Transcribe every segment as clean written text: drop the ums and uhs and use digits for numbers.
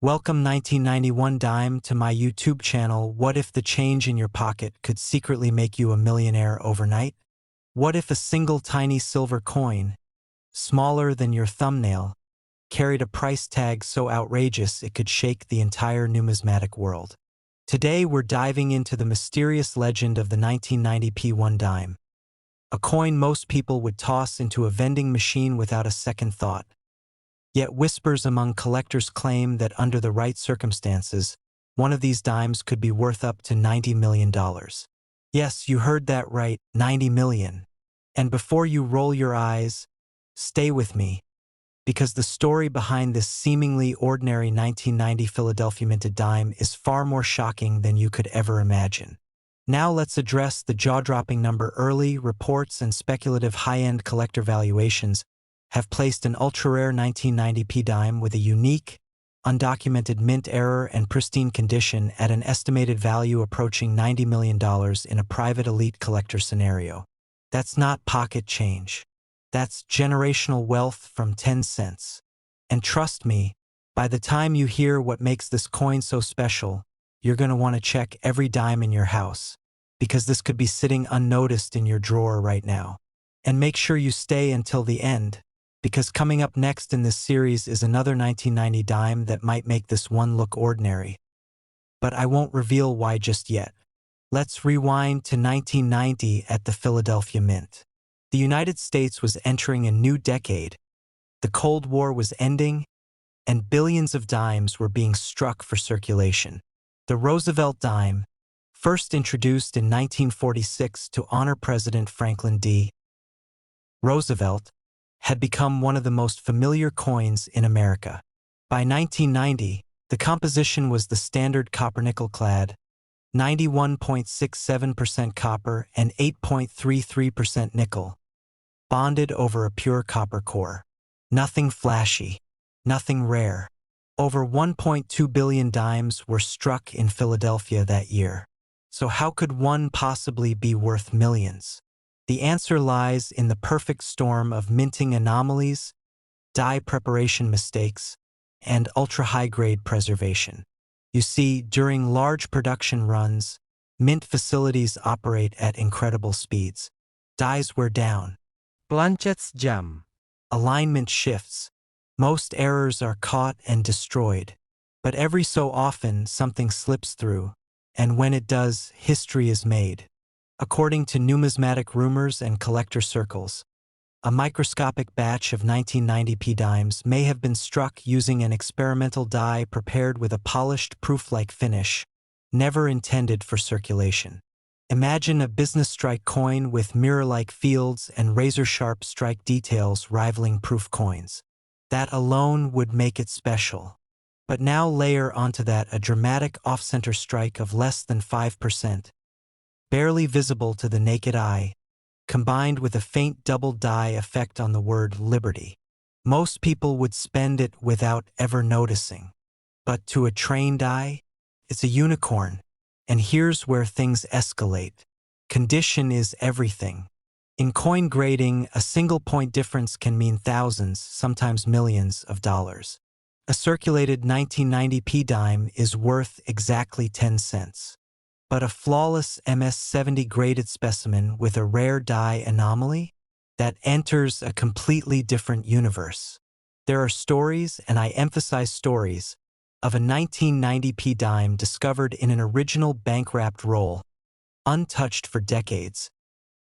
Welcome 1991 Dime to my YouTube channel. What if the change in your pocket could secretly make you a millionaire overnight? What if a single tiny silver coin, smaller than your thumbnail, carried a price tag so outrageous it could shake the entire numismatic world? Today we're diving into the mysterious legend of the 1990 P1 dime, a coin most people would toss into a vending machine without a second thought. Yet whispers among collectors claim that under the right circumstances, one of these dimes could be worth up to $90 million. Yes, you heard that right, 90 million. And before you roll your eyes, stay with me, because the story behind this seemingly ordinary 1990 Philadelphia minted dime is far more shocking than you could ever imagine. Now let's address the jaw-dropping number. Early reports and speculative high-end collector valuations have placed an ultra-rare 1990 P dime with a unique, undocumented mint error and pristine condition at an estimated value approaching $90 million in a private elite collector scenario. That's not pocket change. That's generational wealth from 10 cents. And trust me, by the time you hear what makes this coin so special, you're going to want to check every dime in your house, because this could be sitting unnoticed in your drawer right now. And make sure you stay until the end, because coming up next in this series is another 1990 dime that might make this one look ordinary. But I won't reveal why just yet. Let's rewind to 1990 at the Philadelphia Mint. The United States was entering a new decade. The Cold War was ending, and billions of dimes were being struck for circulation. The Roosevelt dime, first introduced in 1946 to honor President Franklin D. Roosevelt, had become one of the most familiar coins in America. By 1990, the composition was the standard copper-nickel-clad, 91.67% copper and 8.33% nickel, bonded over a pure copper core. Nothing flashy, nothing rare. Over 1.2 billion dimes were struck in Philadelphia that year. So how could one possibly be worth millions? The answer lies in the perfect storm of minting anomalies, die preparation mistakes, and ultra-high-grade preservation. You see, during large production runs, mint facilities operate at incredible speeds. Dies wear down. Blanchette's jam. Alignment shifts. Most errors are caught and destroyed. But every so often, something slips through, and when it does, history is made. According to numismatic rumors and collector circles, a microscopic batch of 1990 P dimes may have been struck using an experimental die prepared with a polished proof-like finish, never intended for circulation. Imagine a business strike coin with mirror-like fields and razor-sharp strike details rivaling proof coins. That alone would make it special. But now layer onto that a dramatic off-center strike of less than 5%. Barely visible to the naked eye, combined with a faint double die effect on the word liberty. Most people would spend it without ever noticing. But to a trained eye, it's a unicorn. And here's where things escalate. Condition is everything. In coin grading, a single point difference can mean thousands, sometimes millions of dollars. A circulated 1990 P dime is worth exactly 10 cents. But a flawless MS-70 graded specimen with a rare die anomaly? That enters a completely different universe. There are stories, and I emphasize stories, of a 1990 P dime discovered in an original bank-wrapped roll, untouched for decades,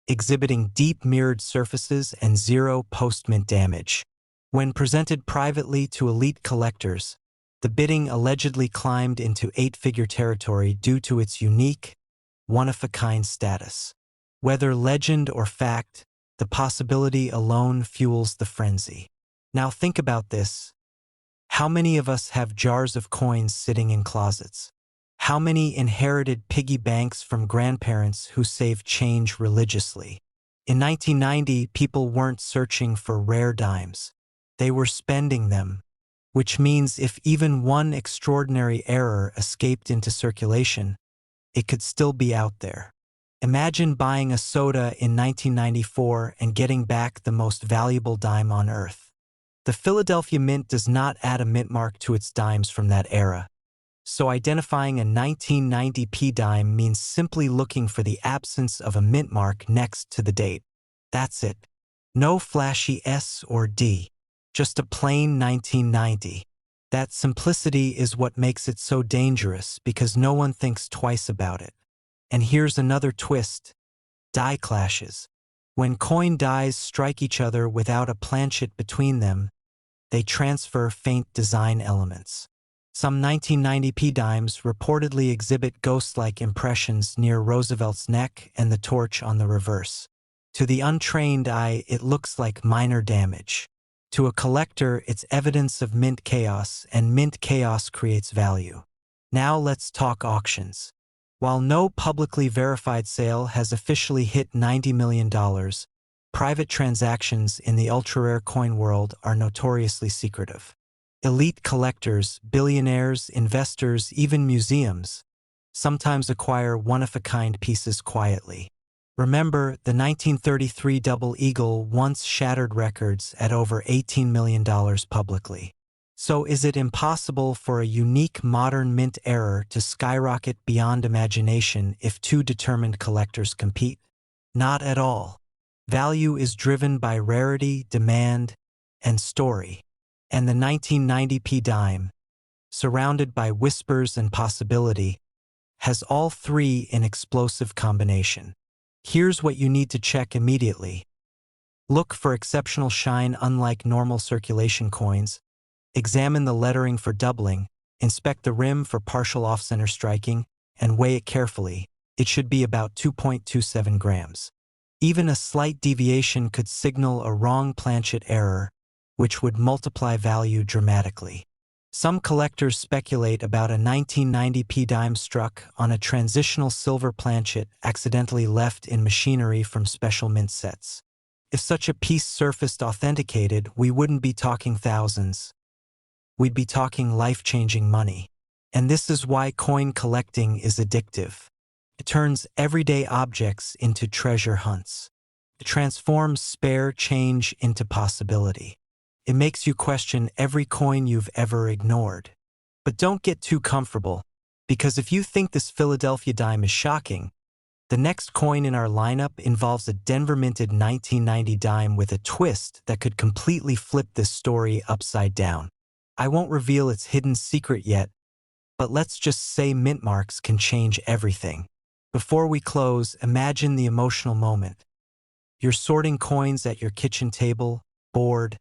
exhibiting deep mirrored surfaces and zero post-mint damage. When presented privately to elite collectors, the bidding allegedly climbed into eight-figure territory due to its unique, one-of-a-kind status. Whether legend or fact, the possibility alone fuels the frenzy. Now think about this. How many of us have jars of coins sitting in closets? How many inherited piggy banks from grandparents who saved change religiously? In 1990, people weren't searching for rare dimes. They were spending them. Which means if even one extraordinary error escaped into circulation, it could still be out there. Imagine buying a soda in 1994 and getting back the most valuable dime on earth. The Philadelphia Mint does not add a mint mark to its dimes from that era, so identifying a 1990 P dime means simply looking for the absence of a mint mark next to the date. That's it. No flashy S or D, just a plain 1990. That simplicity is what makes it so dangerous because no one thinks twice about it. And here's another twist: die clashes. When coin dies strike each other without a planchet between them, they transfer faint design elements. Some 1990 P dimes reportedly exhibit ghost-like impressions near Roosevelt's neck and the torch on the reverse. To the untrained eye, it looks like minor damage. To a collector, it's evidence of mint chaos, and mint chaos creates value. Now let's talk auctions. While no publicly verified sale has officially hit $90 million, private transactions in the ultra-rare coin world are notoriously secretive. Elite collectors, billionaires, investors, even museums sometimes acquire one-of-a-kind pieces quietly. Remember, the 1933 Double Eagle once shattered records at over $18 million publicly. So is it impossible for a unique modern mint error to skyrocket beyond imagination if two determined collectors compete? Not at all. Value is driven by rarity, demand, and story. And the 1990 P dime, surrounded by whispers and possibility, has all three in explosive combination. Here's what you need to check immediately. Look for exceptional shine unlike normal circulation coins. Examine the lettering for doubling, inspect the rim for partial off-center striking, and weigh it carefully. It should be about 2.27 grams. Even a slight deviation could signal a wrong planchet error, which would multiply value dramatically. Some collectors speculate about a 1990 P dime struck on a transitional silver planchet accidentally left in machinery from special mint sets. If such a piece surfaced authenticated, we wouldn't be talking thousands. We'd be talking life-changing money. And this is why coin collecting is addictive. It turns everyday objects into treasure hunts. It transforms spare change into possibility. It makes you question every coin you've ever ignored. But don't get too comfortable, because if you think this Philadelphia dime is shocking, the next coin in our lineup involves a Denver-minted 1990 dime with a twist that could completely flip this story upside down. I won't reveal its hidden secret yet, but let's just say mint marks can change everything. Before we close, imagine the emotional moment. You're sorting coins at your kitchen table, bored,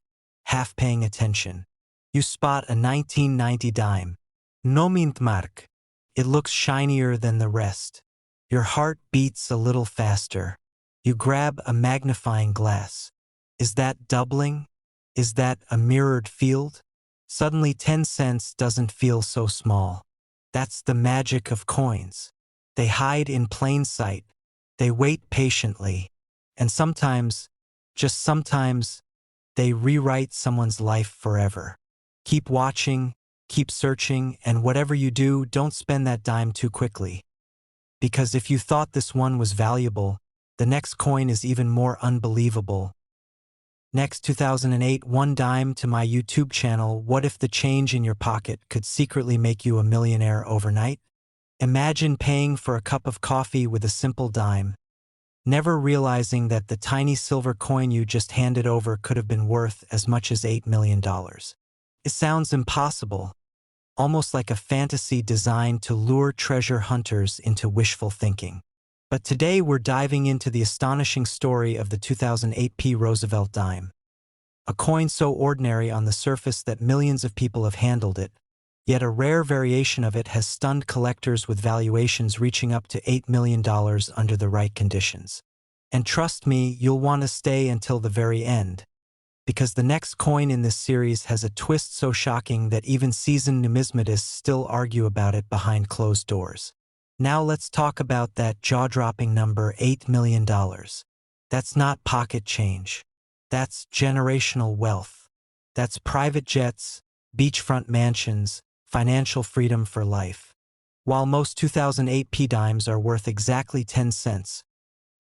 half paying attention. You spot a 1990 dime. No mint mark. It looks shinier than the rest. Your heart beats a little faster. You grab a magnifying glass. Is that doubling? Is that a mirrored field? Suddenly 10 cents doesn't feel so small. That's the magic of coins. They hide in plain sight. They wait patiently. And sometimes, just sometimes, they rewrite someone's life forever. Keep watching, keep searching, and whatever you do, don't spend that dime too quickly. Because if you thought this one was valuable, the next coin is even more unbelievable. Next, 2008, one dime to my YouTube channel. What if the change in your pocket could secretly make you a millionaire overnight? Imagine paying for a cup of coffee with a simple dime, never realizing that the tiny silver coin you just handed over could have been worth as much as $8 million. It sounds impossible, almost like a fantasy designed to lure treasure hunters into wishful thinking. But today we're diving into the astonishing story of the 2008 P Roosevelt dime. A coin so ordinary on the surface that millions of people have handled it, yet a rare variation of it has stunned collectors with valuations reaching up to $8 million under the right conditions. And trust me, you'll want to stay until the very end, because the next coin in this series has a twist so shocking that even seasoned numismatists still argue about it behind closed doors. Now let's talk about that jaw-dropping number, $8 million. That's not pocket change. That's generational wealth. That's private jets, beachfront mansions, financial freedom for life. While most 2008 P dimes are worth exactly 10 cents,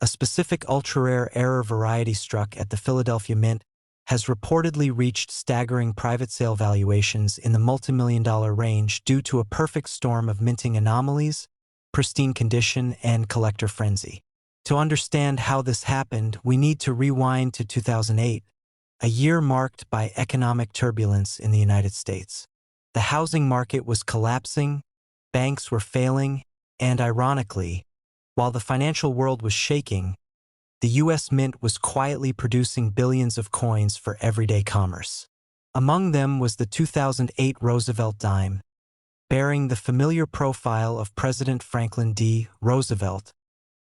a specific ultra-rare error variety struck at the Philadelphia Mint has reportedly reached staggering private sale valuations in the multimillion-dollar range due to a perfect storm of minting anomalies, pristine condition, and collector frenzy. To understand how this happened, we need to rewind to 2008, a year marked by economic turbulence in the United States. The housing market was collapsing, banks were failing, and ironically, while the financial world was shaking, the U.S. Mint was quietly producing billions of coins for everyday commerce. Among them was the 2008 Roosevelt Dime, bearing the familiar profile of President Franklin D. Roosevelt,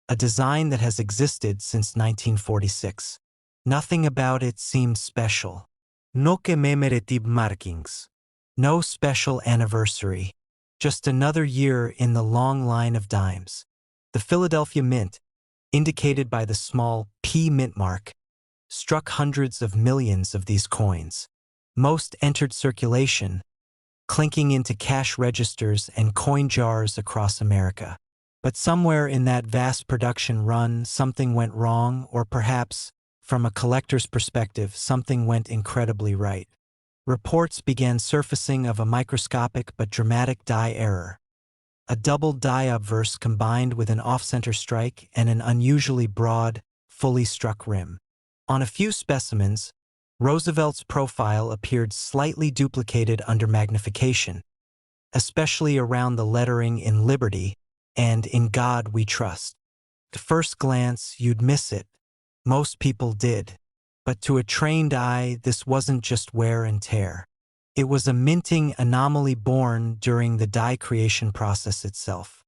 a design that has existed since 1946. Nothing about it seemed special. No commemorative markings. No special anniversary. Just another year in the long line of dimes. The Philadelphia Mint, indicated by the small P mint mark, struck hundreds of millions of these coins. Most entered circulation, clinking into cash registers and coin jars across America. But somewhere in that vast production run, something went wrong, or perhaps, from a collector's perspective, something went incredibly right. Reports began surfacing of a microscopic but dramatic die error. A double die obverse combined with an off-center strike and an unusually broad, fully struck rim. On a few specimens, Roosevelt's profile appeared slightly duplicated under magnification, especially around the lettering in Liberty and In God We Trust. At first glance, you'd miss it. Most people did. But to a trained eye, this wasn't just wear and tear. It was a minting anomaly born during the die creation process itself.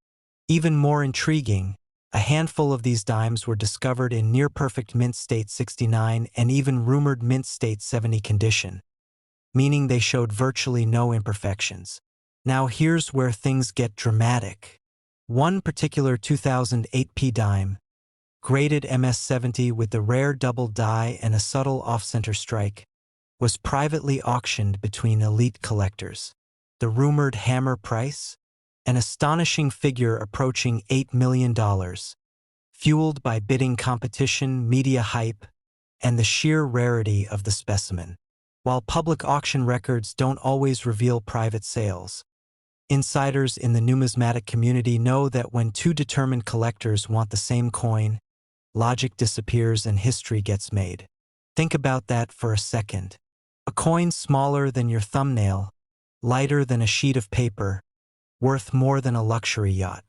Even more intriguing, a handful of these dimes were discovered in near-perfect mint state 69 and even rumored mint state 70 condition, meaning they showed virtually no imperfections. Now here's where things get dramatic. One particular 2008 P dime, graded MS70 with the rare double die and a subtle off-center strike, was privately auctioned between elite collectors. The rumored hammer price? An astonishing figure approaching $8 million, fueled by bidding competition, media hype, and the sheer rarity of the specimen. While public auction records don't always reveal private sales, insiders in the numismatic community know that when two determined collectors want the same coin, logic disappears and history gets made. Think about that for a second. A coin smaller than your thumbnail, lighter than a sheet of paper, worth more than a luxury yacht.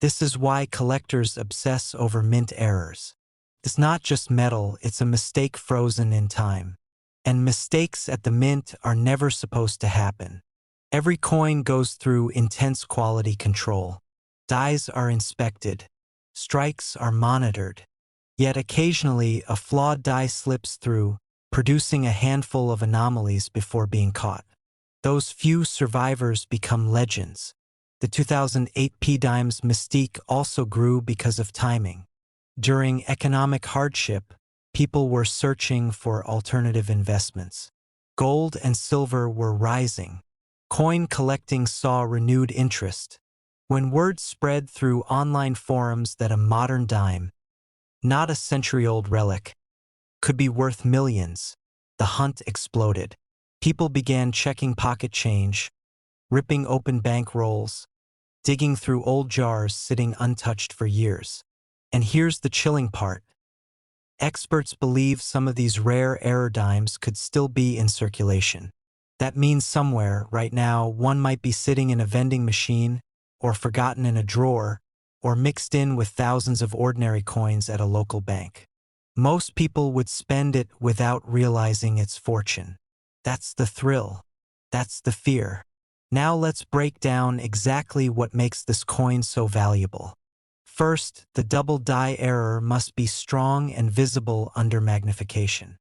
This is why collectors obsess over mint errors. It's not just metal, it's a mistake frozen in time. And mistakes at the mint are never supposed to happen. Every coin goes through intense quality control. Dies are inspected. Strikes are monitored. Yet occasionally a flawed die slips through, producing a handful of anomalies before being caught. Those few survivors become legends. The 2008 P dime's mystique also grew because of timing. During economic hardship, people were searching for alternative investments. Gold and silver were rising. Coin collecting saw renewed interest. When word spread through online forums that a modern dime, not a century-old relic, could be worth millions, the hunt exploded. People began checking pocket change, ripping open bank rolls, digging through old jars sitting untouched for years. And here's the chilling part. Experts believe some of these rare error dimes could still be in circulation. That means somewhere, right now, one might be sitting in a vending machine, or forgotten in a drawer, or mixed in with thousands of ordinary coins at a local bank. Most people would spend it without realizing its fortune. That's the thrill. That's the fear. Now let's break down exactly what makes this coin so valuable. First, the double die error must be strong and visible under magnification.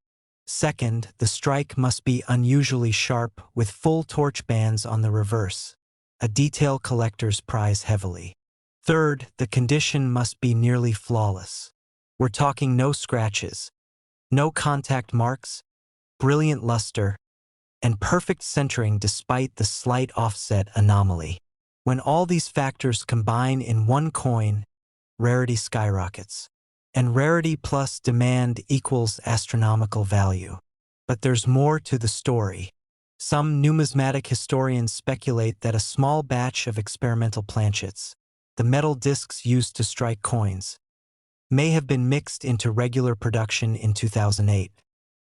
Second, the strike must be unusually sharp with full torch bands on the reverse, a detail collectors prize heavily. Third, the condition must be nearly flawless. We're talking no scratches, no contact marks, brilliant luster, and perfect centering despite the slight offset anomaly. When all these factors combine in one coin, rarity skyrockets. And rarity plus demand equals astronomical value. But there's more to the story. Some numismatic historians speculate that a small batch of experimental planchets, the metal discs used to strike coins, may have been mixed into regular production in 2008.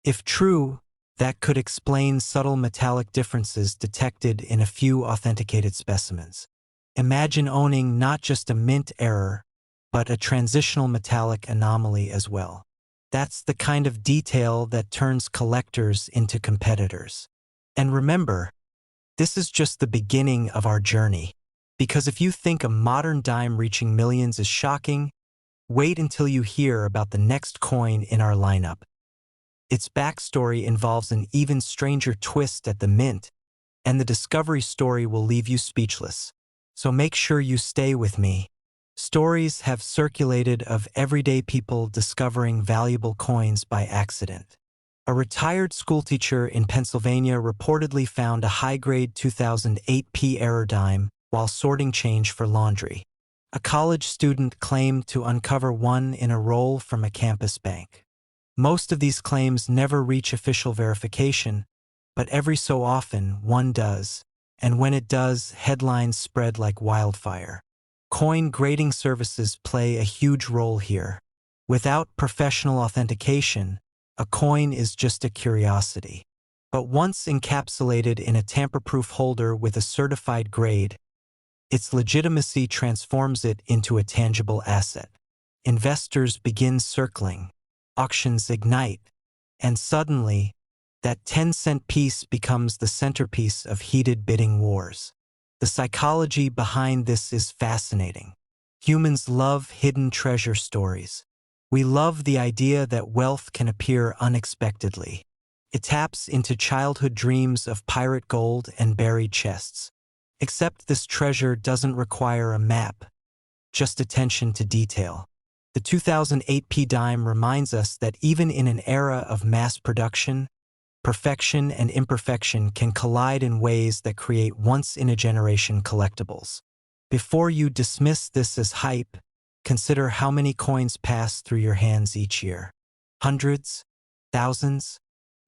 If true, that could explain subtle metallic differences detected in a few authenticated specimens. Imagine owning not just a mint error, but a transitional metallic anomaly as well. That's the kind of detail that turns collectors into competitors. And remember, this is just the beginning of our journey. Because if you think a modern dime reaching millions is shocking, wait until you hear about the next coin in our lineup. Its backstory involves an even stranger twist at the mint, and the discovery story will leave you speechless. So make sure you stay with me. Stories have circulated of everyday people discovering valuable coins by accident. A retired schoolteacher in Pennsylvania reportedly found a high-grade 2008 P error dime while sorting change for laundry. A college student claimed to uncover one in a roll from a campus bank. Most of these claims never reach official verification, but every so often one does, and when it does, headlines spread like wildfire. Coin grading services play a huge role here. Without professional authentication, a coin is just a curiosity. But once encapsulated in a tamper-proof holder with a certified grade, its legitimacy transforms it into a tangible asset. Investors begin circling, auctions ignite, and suddenly, that 10-cent piece becomes the centerpiece of heated bidding wars. The psychology behind this is fascinating. Humans love hidden treasure stories. We love the idea that wealth can appear unexpectedly. It taps into childhood dreams of pirate gold and buried chests. Except this treasure doesn't require a map, just attention to detail. The 2008 P dime reminds us that even in an era of mass production, perfection and imperfection can collide in ways that create once-in-a-generation collectibles. Before you dismiss this as hype, consider how many coins pass through your hands each year. Hundreds? Thousands?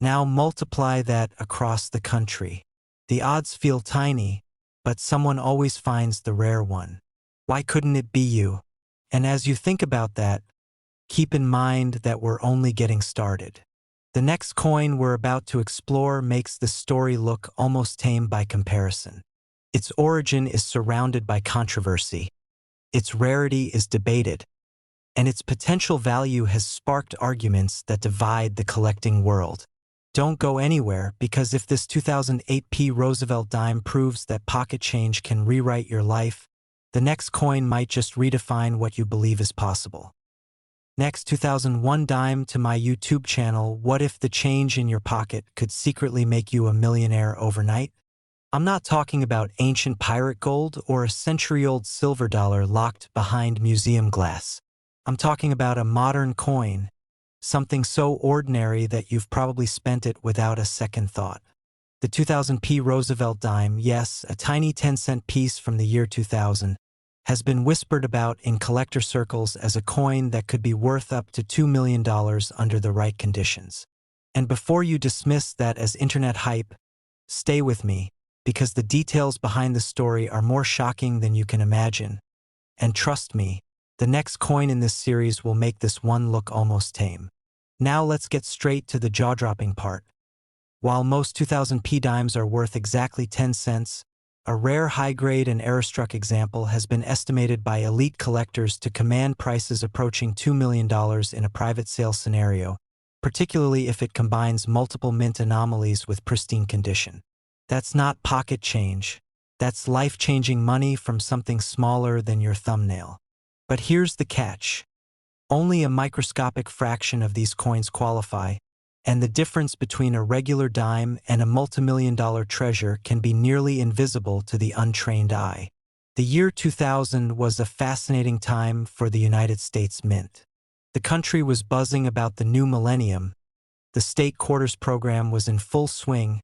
Now multiply that across the country. The odds feel tiny, but someone always finds the rare one. Why couldn't it be you? And as you think about that, keep in mind that we're only getting started. The next coin we're about to explore makes the story look almost tame by comparison. Its origin is surrounded by controversy, its rarity is debated, and its potential value has sparked arguments that divide the collecting world. Don't go anywhere, because if this 2008 P Roosevelt dime proves that pocket change can rewrite your life, the next coin might just redefine what you believe is possible. Next, 2001 dime to my YouTube channel. What if the change in your pocket could secretly make you a millionaire overnight? I'm not talking about ancient pirate gold or a century-old silver dollar locked behind museum glass. I'm talking about a modern coin, something so ordinary that you've probably spent it without a second thought. The 2000 P Roosevelt dime, yes, a tiny 10-cent piece from the year 2000, has been whispered about in collector circles as a coin that could be worth up to $2 million under the right conditions. And before you dismiss that as internet hype, stay with me, because the details behind the story are more shocking than you can imagine. And trust me, the next coin in this series will make this one look almost tame. Now let's get straight to the jaw-dropping part. While most 2000 P dimes are worth exactly 10 cents, a rare high-grade and error-struck example has been estimated by elite collectors to command prices approaching $2 million in a private sale scenario, particularly if it combines multiple mint anomalies with pristine condition. That's not pocket change. That's life-changing money from something smaller than your thumbnail. But here's the catch. Only a microscopic fraction of these coins qualify, and the difference between a regular dime and a multimillion-dollar treasure can be nearly invisible to the untrained eye. The year 2000 was a fascinating time for the United States Mint. The country was buzzing about the new millennium, the state quarters program was in full swing,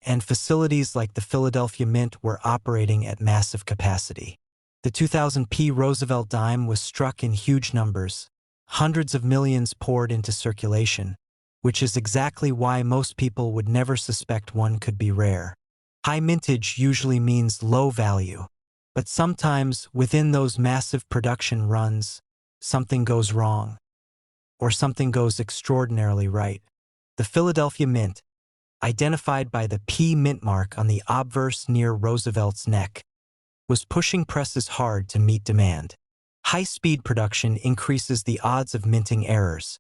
and facilities like the Philadelphia Mint were operating at massive capacity. The 2000 P Roosevelt dime was struck in huge numbers. Hundreds of millions poured into circulation, which is exactly why most people would never suspect one could be rare. High mintage usually means low value, but sometimes within those massive production runs, something goes wrong, or something goes extraordinarily right. The Philadelphia Mint, identified by the P mint mark on the obverse near Roosevelt's neck, was pushing presses hard to meet demand. High-speed production increases the odds of minting errors.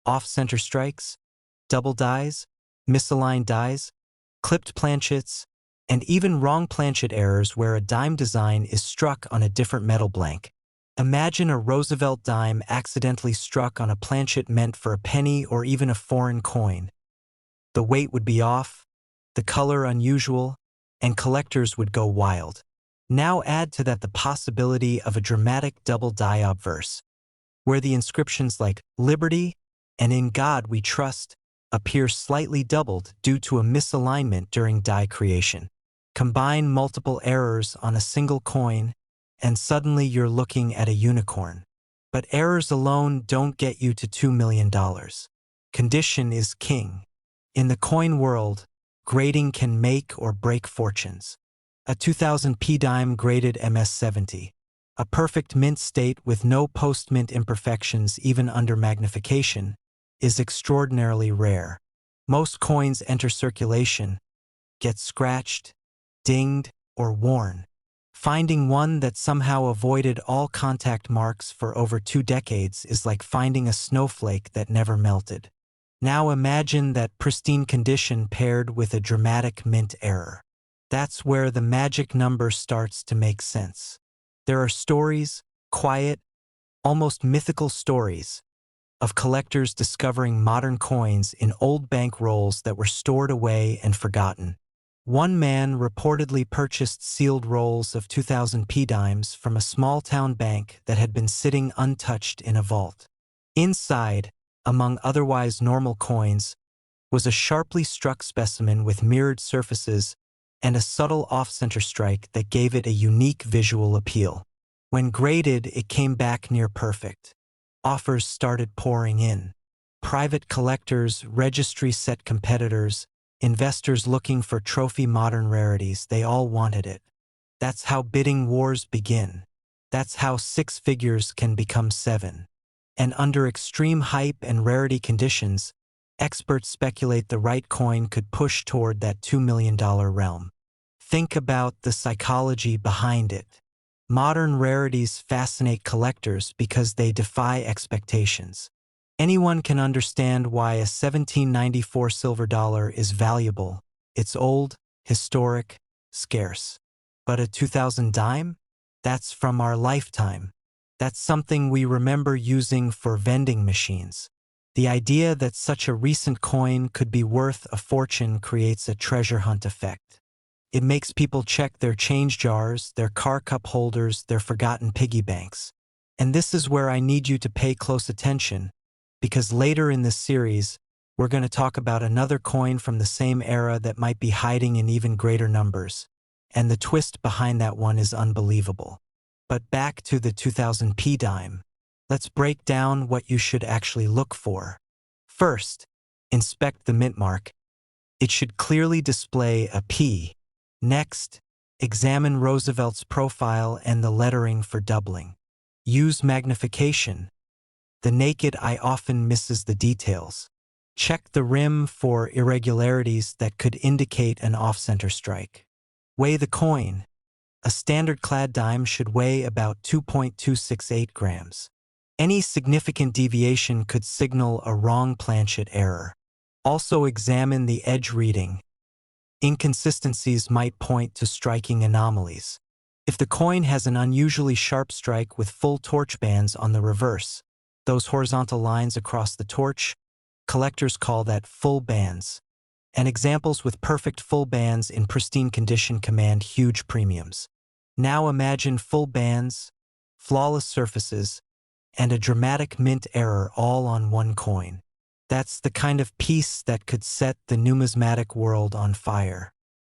Off-center strikes, double dies, misaligned dies, clipped planchets, and even wrong planchet errors where a dime design is struck on a different metal blank. Imagine a Roosevelt dime accidentally struck on a planchet meant for a penny or even a foreign coin. The weight would be off, the color unusual, and collectors would go wild. Now add to that the possibility of a dramatic double die obverse, where the inscriptions like Liberty and In God We Trust appear slightly doubled due to a misalignment during die creation. Combine multiple errors on a single coin, and suddenly you're looking at a unicorn. But errors alone don't get you to $2 million. Condition is king. In the coin world, grading can make or break fortunes. A 2000 P dime graded MS-70, a perfect mint state with no post-mint imperfections even under magnification, is extraordinarily rare. Most coins enter circulation, get scratched, dinged, or worn. Finding one that somehow avoided all contact marks for over 2 decades is like finding a snowflake that never melted. Now imagine that pristine condition paired with a dramatic mint error. That's where the magic number starts to make sense. There are stories, quiet, almost mythical stories, of collectors discovering modern coins in old bank rolls that were stored away and forgotten. One man reportedly purchased sealed rolls of 2000 P dimes from a small-town bank that had been sitting untouched in a vault. Inside, among otherwise normal coins, was a sharply struck specimen with mirrored surfaces and a subtle off-center strike that gave it a unique visual appeal. When graded, it came back near perfect. Offers started pouring in. Private collectors, registry set competitors, investors looking for trophy modern rarities, they all wanted it. That's how bidding wars begin. That's how 6 figures can become 7. And under extreme hype and rarity conditions, experts speculate the right coin could push toward that $2 million realm. Think about the psychology behind it. Modern rarities fascinate collectors because they defy expectations. Anyone can understand why a 1794 silver dollar is valuable. It's old, historic, scarce. But a 2000 dime? That's from our lifetime. That's something we remember using for vending machines. The idea that such a recent coin could be worth a fortune creates a treasure hunt effect. It makes people check their change jars, their car cup holders, their forgotten piggy banks. And this is where I need you to pay close attention, because later in this series, we're going to talk about another coin from the same era that might be hiding in even greater numbers. And the twist behind that one is unbelievable. But back to the 2000 P dime. Let's break down what you should actually look for. First, inspect the mint mark. It should clearly display a P. Next, examine Roosevelt's profile and the lettering for doubling. Use magnification. The naked eye often misses the details. Check the rim for irregularities that could indicate an off-center strike. Weigh the coin. A standard clad dime should weigh about 2.268 grams. Any significant deviation could signal a wrong planchet error. Also examine the edge reading. Inconsistencies might point to striking anomalies. If the coin has an unusually sharp strike with full torch bands on the reverse, those horizontal lines across the torch, collectors call that full bands. And examples with perfect full bands in pristine condition command huge premiums. Now imagine full bands, flawless surfaces, and a dramatic mint error all on one coin. That's the kind of piece that could set the numismatic world on fire.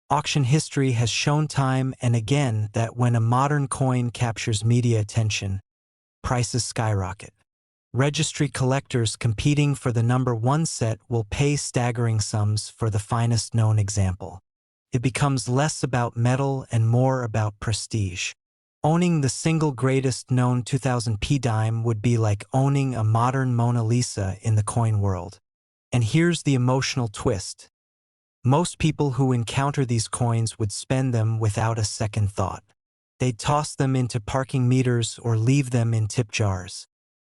Auction history has shown time and again that when a modern coin captures media attention, prices skyrocket. Registry collectors competing for the number one set will pay staggering sums for the finest known example. It becomes less about metal and more about prestige. Owning the single greatest known 2000p dime would be like owning a modern Mona Lisa in the coin world. And here's the emotional twist. Most people who encounter these coins would spend them without a second thought. They'd toss them into parking meters or leave them in tip jars.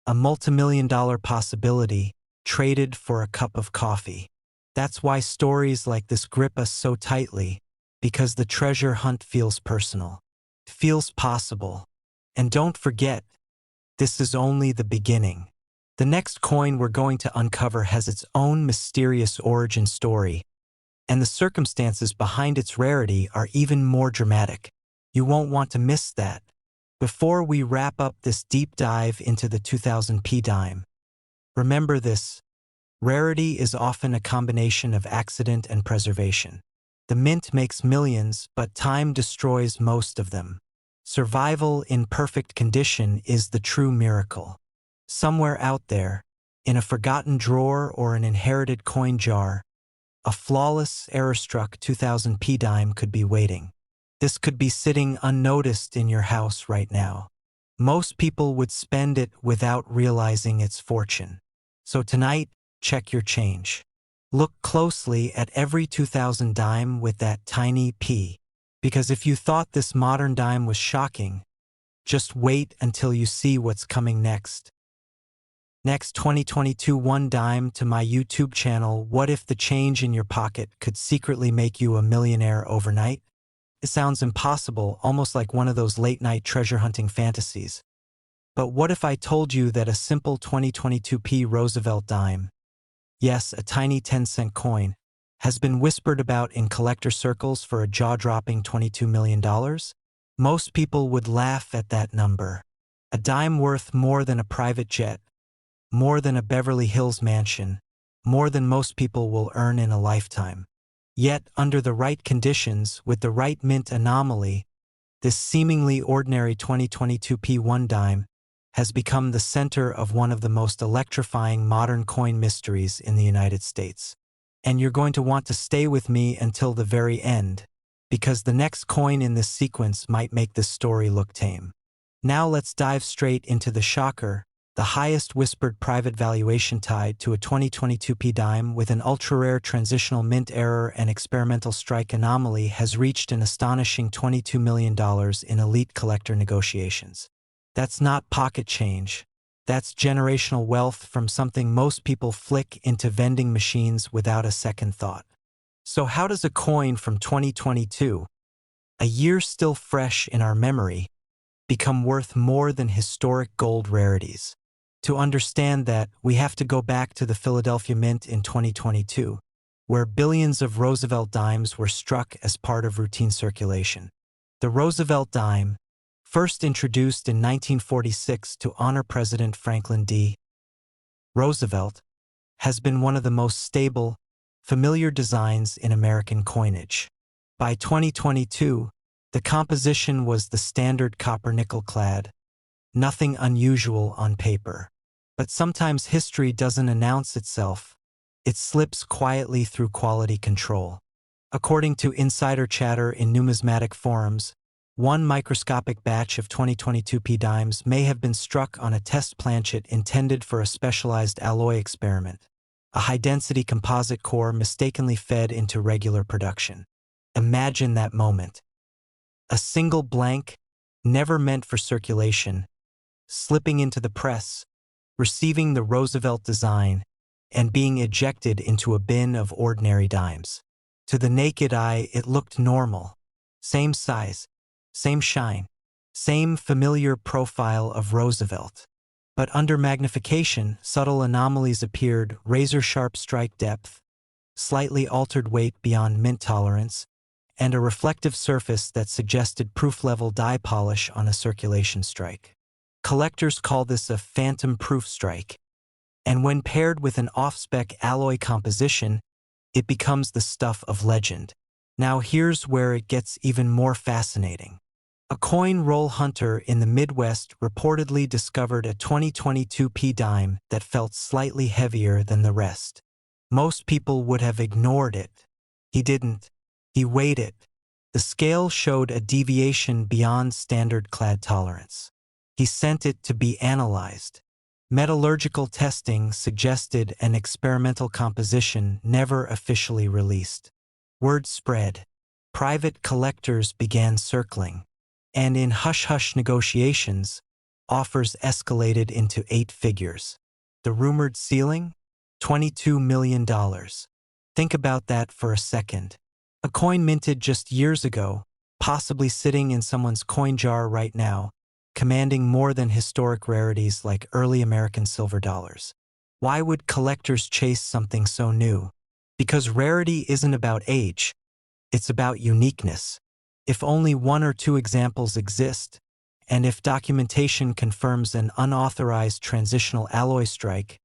A multimillion-dollar possibility traded for a cup of coffee. That's why stories like this grip us so tightly, because the treasure hunt feels personal. It feels possible. And don't forget, this is only the beginning. The next coin we're going to uncover has its own mysterious origin story, and the circumstances behind its rarity are even more dramatic. You won't want to miss that. Before we wrap up this deep dive into the 2000p dime, remember this: rarity is often a combination of accident and preservation. The mint makes millions, but time destroys most of them. Survival in perfect condition is the true miracle. Somewhere out there, in a forgotten drawer or an inherited coin jar, a flawless, error-struck 2000p dime could be waiting. This could be sitting unnoticed in your house right now. Most people would spend it without realizing its fortune. So tonight, check your change. Look closely at every 2000 dime with that tiny P. Because if you thought this modern dime was shocking, just wait until you see what's coming next. Next, 2022 one dime to my YouTube channel. What if the change in your pocket could secretly make you a millionaire overnight? It sounds impossible, almost like one of those late-night treasure hunting fantasies. But what if I told you that a simple 2022p Roosevelt dime, yes, a tiny 10-cent coin, has been whispered about in collector circles for a jaw-dropping $22 million? Most people would laugh at that number. A dime worth more than a private jet, more than a Beverly Hills mansion, more than most people will earn in a lifetime. Yet, under the right conditions, with the right mint anomaly, this seemingly ordinary 2022p one dime has become the center of one of the most electrifying modern coin mysteries in the United States. And you're going to want to stay with me until the very end, because the next coin in this sequence might make this story look tame. Now let's dive straight into the shocker. The highest whispered private valuation tied to a 2022p dime with an ultra-rare transitional mint error and experimental strike anomaly has reached an astonishing $22 million in elite collector negotiations. That's not pocket change. That's generational wealth from something most people flick into vending machines without a second thought. So how does a coin from 2022, a year still fresh in our memory, become worth more than historic gold rarities? To understand that, we have to go back to the Philadelphia Mint in 2022, where billions of Roosevelt dimes were struck as part of routine circulation. The Roosevelt dime, first introduced in 1946 to honor President Franklin D. Roosevelt, has been one of the most stable, familiar designs in American coinage. By 2022, the composition was the standard copper-nickel clad, nothing unusual on paper. But sometimes history doesn't announce itself. It slips quietly through quality control. According to insider chatter in numismatic forums, one microscopic batch of 2022p dimes may have been struck on a test planchet intended for a specialized alloy experiment, a high-density composite core mistakenly fed into regular production. Imagine that moment. A single blank, never meant for circulation, slipping into the press, receiving the Roosevelt design, and being ejected into a bin of ordinary dimes. To the naked eye, it looked normal. Same size, same shine, same familiar profile of Roosevelt. But under magnification, subtle anomalies appeared: razor-sharp strike depth, slightly altered weight beyond mint tolerance, and a reflective surface that suggested proof-level die polish on a circulation strike. Collectors call this a phantom proof strike, and when paired with an off-spec alloy composition, it becomes the stuff of legend. Now here's where it gets even more fascinating. A coin roll hunter in the Midwest reportedly discovered a 2022 P dime that felt slightly heavier than the rest. Most people would have ignored it. He didn't. He weighed it. The scale showed a deviation beyond standard clad tolerance. He sent it to be analyzed. Metallurgical testing suggested an experimental composition never officially released. Word spread. Private collectors began circling. And in hush-hush negotiations, offers escalated into 8 figures. The rumored ceiling? $22 million. Think about that for a second. A coin minted just years ago, possibly sitting in someone's coin jar right now, commanding more than historic rarities like early American silver dollars. Why would collectors chase something so new? Because rarity isn't about age, it's about uniqueness. If only 1 or 2 examples exist, and if documentation confirms an unauthorized transitional alloy strike,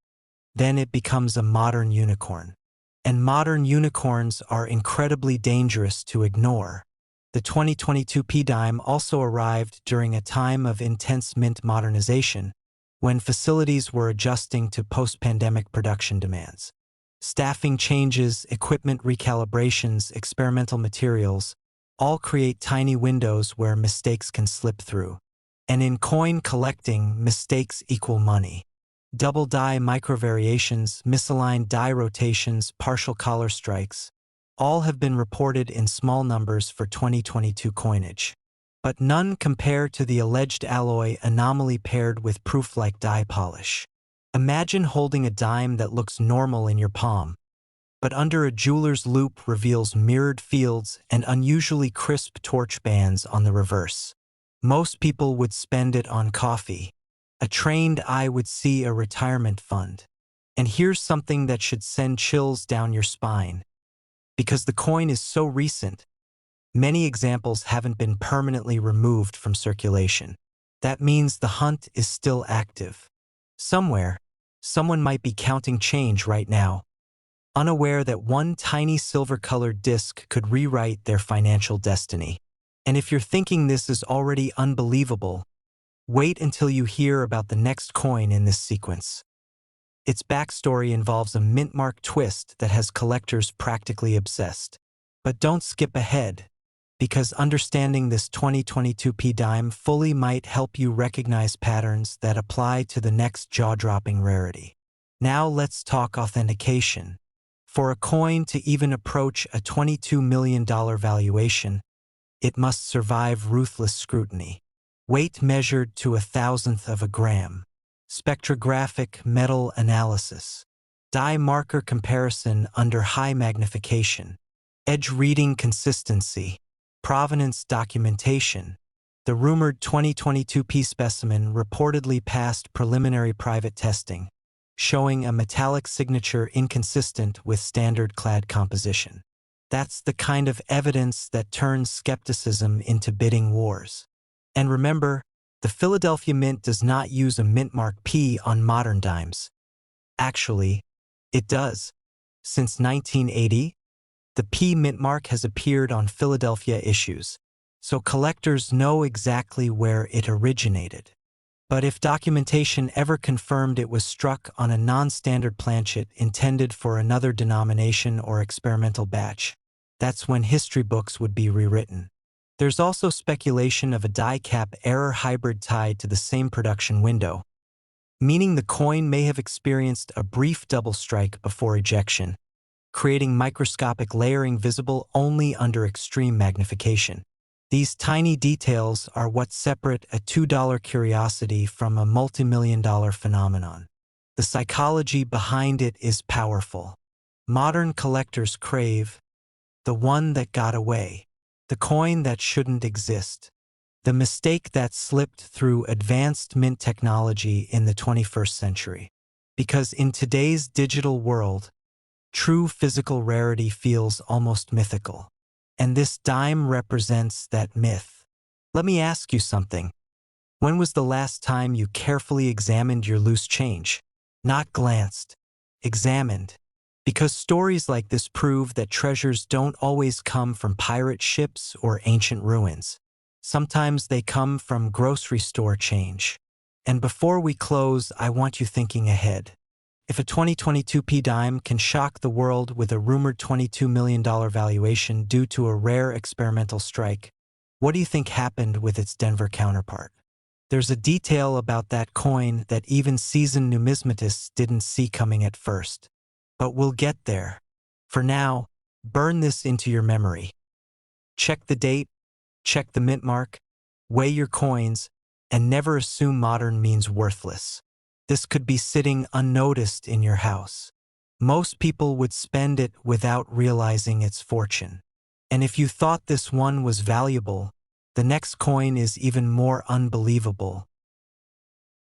then it becomes a modern unicorn. And modern unicorns are incredibly dangerous to ignore. The 2022 P dime also arrived during a time of intense mint modernization, when facilities were adjusting to post-pandemic production demands. Staffing changes, equipment recalibrations, experimental materials, all create tiny windows where mistakes can slip through. And in coin collecting, mistakes equal money. Double die microvariations, misaligned die rotations, partial collar strikes, all have been reported in small numbers for 2022 coinage. But none compare to the alleged alloy anomaly paired with proof like die polish. Imagine holding a dime that looks normal in your palm, but under a jeweler's loupe reveals mirrored fields and unusually crisp torch bands on the reverse. Most people would spend it on coffee. A trained eye would see a retirement fund. And here's something that should send chills down your spine. Because the coin is so recent, many examples haven't been permanently removed from circulation. That means the hunt is still active. Somewhere, someone might be counting change right now, unaware that one tiny silver-colored disc could rewrite their financial destiny. And if you're thinking this is already unbelievable, wait until you hear about the next coin in this sequence. Its backstory involves a mint-mark twist that has collectors practically obsessed. But don't skip ahead, because understanding this 2022 P dime fully might help you recognize patterns that apply to the next jaw-dropping rarity. Now let's talk authentication. For a coin to even approach a $22 million valuation, it must survive ruthless scrutiny. Weight measured to 1/1000th of a gram. Spectrographic metal analysis. Die marker comparison under high magnification. Edge reading consistency. Provenance documentation. The rumored 2022 P specimen reportedly passed preliminary private testing, showing a metallic signature inconsistent with standard clad composition. That's the kind of evidence that turns skepticism into bidding wars. And remember, the Philadelphia Mint does not use a mint mark P on modern dimes. Actually, it does. Since 1980, the P mint mark has appeared on Philadelphia issues, so collectors know exactly where it originated. But if documentation ever confirmed it was struck on a non-standard planchet intended for another denomination or experimental batch, that's when history books would be rewritten. There's also speculation of a die cap error hybrid tied to the same production window, meaning the coin may have experienced a brief double strike before ejection, creating microscopic layering visible only under extreme magnification. These tiny details are what separate a $2 curiosity from a multi-million-dollar phenomenon. The psychology behind it is powerful. Modern collectors crave the one that got away, the coin that shouldn't exist, the mistake that slipped through advanced mint technology in the 21st century. Because in today's digital world, true physical rarity feels almost mythical. And this dime represents that myth. Let me ask you something. When was the last time you carefully examined your loose change? Not glanced. Examined. Because stories like this prove that treasures don't always come from pirate ships or ancient ruins. Sometimes they come from grocery store change. And before we close, I want you thinking ahead. If a 2022 P-Dime can shock the world with a rumored $22 million valuation due to a rare experimental strike, what do you think happened with its Denver counterpart? There's a detail about that coin that even seasoned numismatists didn't see coming at first. But we'll get there. For now, burn this into your memory. Check the date, check the mint mark, weigh your coins, and never assume modern means worthless. This could be sitting unnoticed in your house. Most people would spend it without realizing its fortune. And if you thought this one was valuable, the next coin is even more unbelievable.